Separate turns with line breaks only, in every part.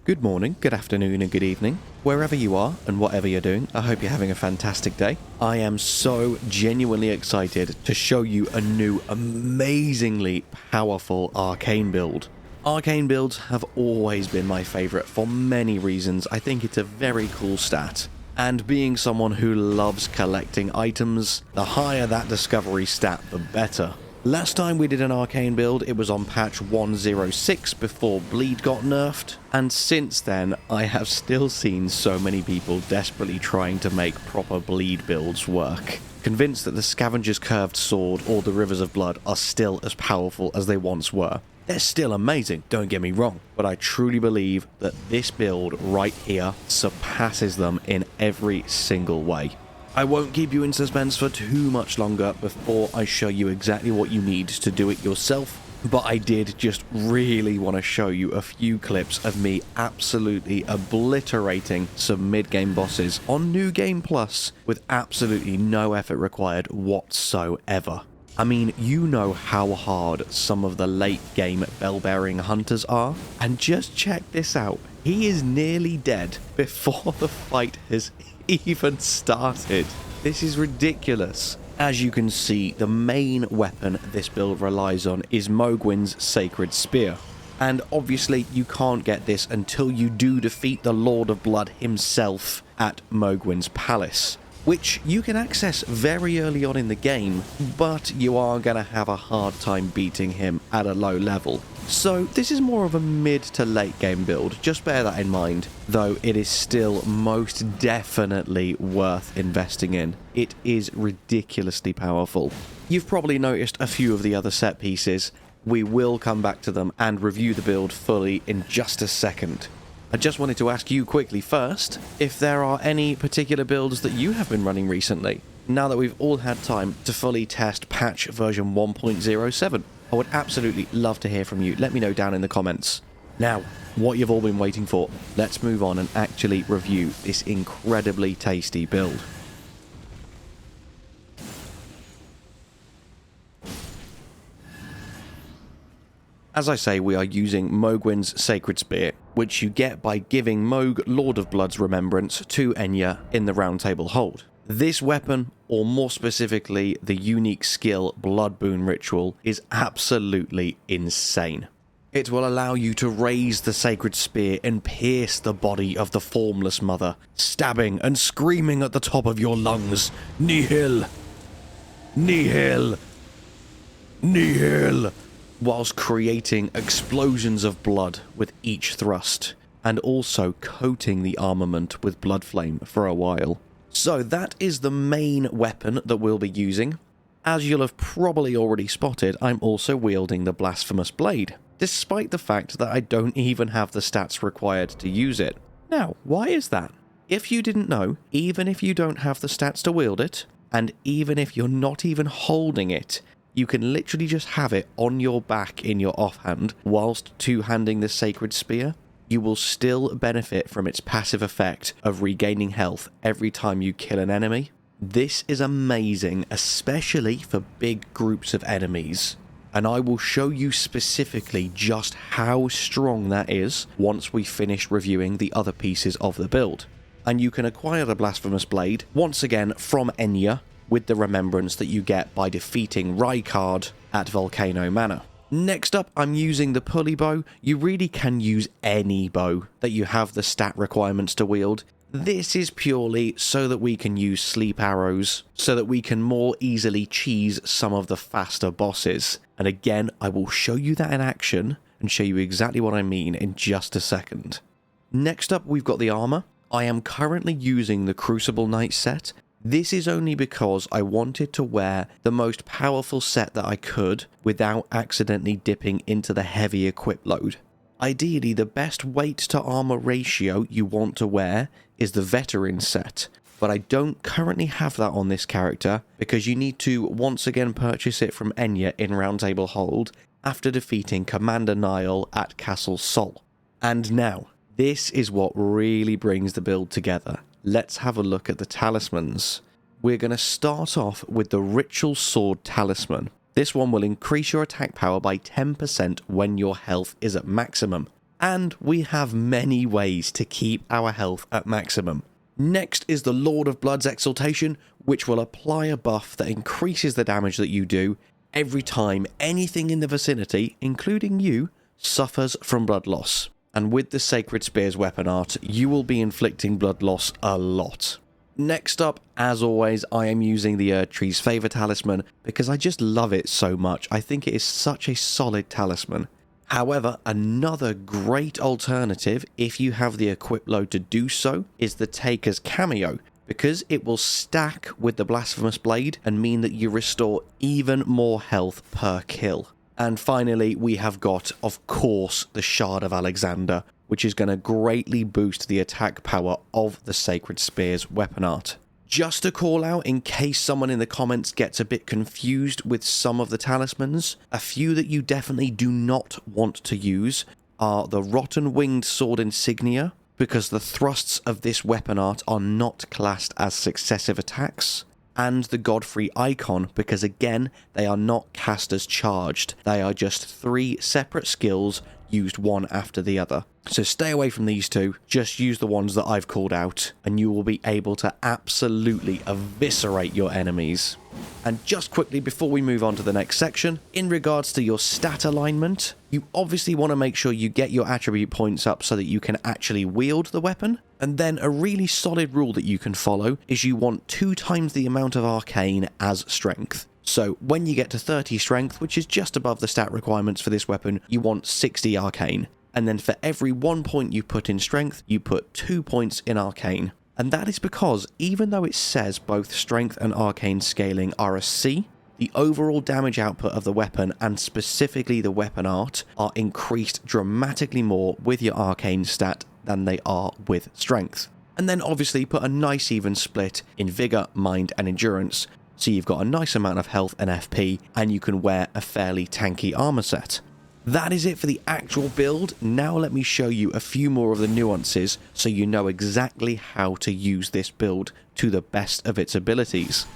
Good morning, good afternoon, and good evening. Wherever you are and whatever you're doing, I hope you're having a fantastic day. I am so genuinely excited to show you a new, amazingly powerful arcane build. Arcane builds have always been my favourite for many reasons. I think it's a very cool stat. And being someone who loves collecting items, the higher that discovery stat, the better. Last time we did an arcane build, it was on patch 106 before Bleed got nerfed, and since then I have still seen so many people desperately trying to make proper Bleed builds work, convinced that the Scavenger's Curved Sword or the Rivers of Blood are still as powerful as they once were. They're still amazing, don't get me wrong, but I truly believe that this build right here surpasses them in every single way. I won't keep you in suspense for too much longer before I show you exactly what you need to do it yourself, but I did just really want to show you a few clips of me absolutely obliterating some mid-game bosses on New Game Plus with absolutely no effort required whatsoever. I mean, you know how hard some of the late-game bell-bearing hunters are, and just check this out. He is nearly dead before the fight has even started. This is ridiculous. As you can see, the main weapon this build relies on is Mohgwyn's Sacred Spear. And obviously you can't get this until you do defeat the Lord of Blood himself at Mohgwyn's Palace, which you can access very early on in the game, but you are going to have a hard time beating him at a low level. So this is more of a mid to late game build, just bear that in mind, though it is still most definitely worth investing in. It is ridiculously powerful. You've probably noticed a few of the other set pieces. We will come back to them and review the build fully in just a second. I just wanted to ask you quickly first if there are any particular builds that you have been running recently, now that we've all had time to fully test patch version 1.07. I would absolutely love to hear from you. Let me know down in the comments. Now, what you've all been waiting for, let's move on and actually review this incredibly tasty build. As I say, we are using Mohgwyn's Sacred Spear, which you get by giving Mohg, Lord of Blood's Remembrance, to Enya in the Round Table Hold. This weapon, or more specifically the unique skill Blood Boon Ritual, is absolutely insane. It will allow you to raise the Sacred Spear and pierce the body of the Formless Mother, stabbing and screaming at the top of your lungs, "Nihil! Nihil! Nihil!" whilst creating explosions of blood with each thrust, and also coating the armament with blood flame for a while. So that is the main weapon that we'll be using. As you'll have probably already spotted, I'm also wielding the Blasphemous Blade, despite the fact that I don't even have the stats required to use it. Now, why is that? If you didn't know, even if you don't have the stats to wield it, and even if you're not even holding it, you can literally just have it on your back in your offhand whilst two-handing the Sacred Spear. You will still benefit from its passive effect of regaining health every time you kill an enemy. This is amazing, especially for big groups of enemies, and I will show you specifically just how strong that is once we finish reviewing the other pieces of the build. And you can acquire the Blasphemous Blade, once again from Enya, with the remembrance that you get by defeating Rykard at Volcano Manor. Next up, I'm using the pulley bow. You really can use any bow that you have the stat requirements to wield. This is purely so that we can use sleep arrows, so that we can more easily cheese some of the faster bosses. And again, I will show you that in action and show you exactly what I mean in just a second. Next up, we've got the armor. I am currently using the Crucible Knight set. This is only because I wanted to wear the most powerful set that I could without accidentally dipping into the heavy equip load. Ideally, the best weight to armor ratio you want to wear is the Veteran set, but I don't currently have that on this character because you need to once again purchase it from Enya in Round Table Hold after defeating Commander Nile at Castle Sol. And now, this is what really brings the build together. Let's have a look at the talismans. We're going to start off with the Ritual Sword Talisman. This one will increase your attack power by 10% when your health is at maximum. And we have many ways to keep our health at maximum. Next is the Lord of Blood's Exaltation, which will apply a buff that increases the damage that you do every time anything in the vicinity, including you, suffers from blood loss. And with the Sacred Spear's weapon art, you will be inflicting blood loss a lot. Next up, as always, I am using the Erdtree's Favour Talisman because I just love it so much. I think it is such a solid talisman. However, another great alternative, if you have the equip load to do so, is the Taker's Cameo, because it will stack with the Blasphemous Blade and mean that you restore even more health per kill. And finally, we have got, of course, the Shard of Alexander, which is going to greatly boost the attack power of the Sacred Spear's weapon art. Just to call out, in case someone in the comments gets a bit confused with some of the talismans, a few that you definitely do not want to use are the Rotten Winged Sword Insignia, because the thrusts of this weapon art are not classed as successive attacks, and the Godfrey Icon, because again, they are not cast as charged. They are just 3 separate skills used one after the other. So stay away from these two, just use the ones that I've called out, and you will be able to absolutely eviscerate your enemies. And just quickly before we move on to the next section, in regards to your stat alignment, you obviously want to make sure you get your attribute points up so that you can actually wield the weapon. And then a really solid rule that you can follow is you want 2 times the amount of Arcane as strength. So when you get to 30 strength, which is just above the stat requirements for this weapon, you want 60 Arcane. And then for every 1 point you put in strength, you put 2 points in Arcane. And that is because even though it says both strength and Arcane scaling are a C, the overall damage output of the weapon, and specifically the weapon art, are increased dramatically more with your Arcane stat than they are with strength. And then obviously put a nice even split in Vigor, Mind and Endurance, so you've got a nice amount of health and FP, and you can wear a fairly tanky armor set. That is it for the actual build. Now let me show you a few more of the nuances so you know exactly how to use this build to the best of its abilities.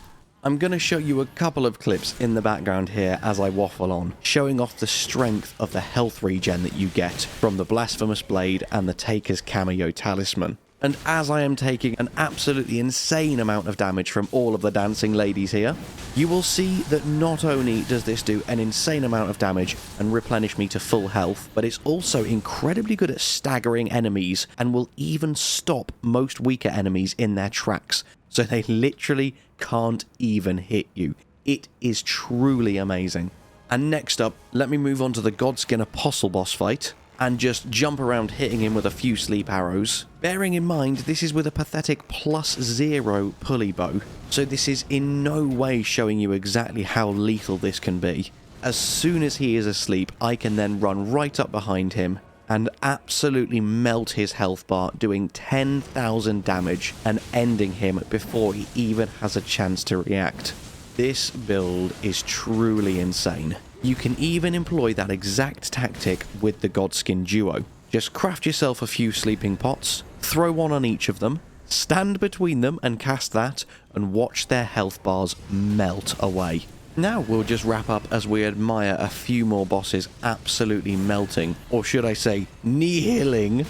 I'm going to show you a couple of clips in the background here as I waffle on, showing off the strength of the health regen that you get from the Blasphemous Blade and the Taker's Cameo Talisman. And as I am taking an absolutely insane amount of damage from all of the dancing ladies here, you will see that not only does this do an insane amount of damage and replenish me to full health, but it's also incredibly good at staggering enemies and will even stop most weaker enemies in their tracks, so they literally can't even hit you. It is truly amazing. And next up, let me move on to the Godskin Apostle boss fight, and just jump around hitting him with a few sleep arrows. Bearing in mind, this is with a pathetic +0 pulley bow, so this is in no way showing you exactly how lethal this can be. As soon as he is asleep, I can then run right up behind him and absolutely melt his health bar, doing 10,000 damage and ending him before he even has a chance to react. This build is truly insane. You can even employ that exact tactic with the Godskin duo. Just craft yourself a few sleeping pots, throw one on each of them, stand between them and cast that, and watch their health bars melt away. Now we'll just wrap up as we admire a few more bosses absolutely melting, or should I say nihiling.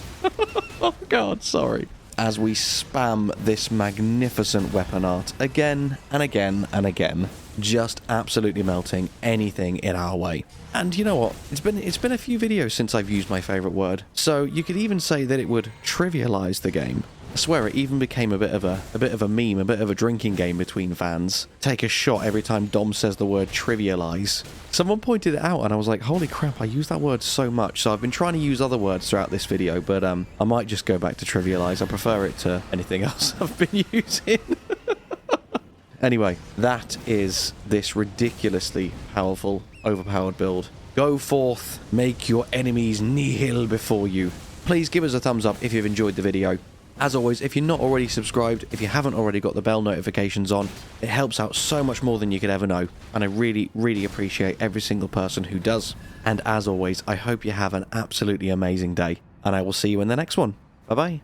Oh god, sorry. As we spam this magnificent weapon art again and again and again, just absolutely melting anything in our way. And you know what? It's been a few videos since I've used my favourite word, so you could even say that it would trivialise the game. I swear it even became a bit of a meme, a bit of a drinking game between fans. Take a shot every time Dom says the word trivialise. Someone pointed it out and I was like, holy crap, I use that word so much. So I've been trying to use other words throughout this video, but I might just go back to trivialise. I prefer it to anything else I've been using. Anyway, that is this ridiculously powerful, overpowered build. Go forth, make your enemies nihil before you. Please give us a thumbs up if you've enjoyed the video. As always, if you're not already subscribed, if you haven't already got the bell notifications on, it helps out so much more than you could ever know, and I really, really appreciate every single person who does. And as always, I hope you have an absolutely amazing day, and I will see you in the next one. Bye-bye.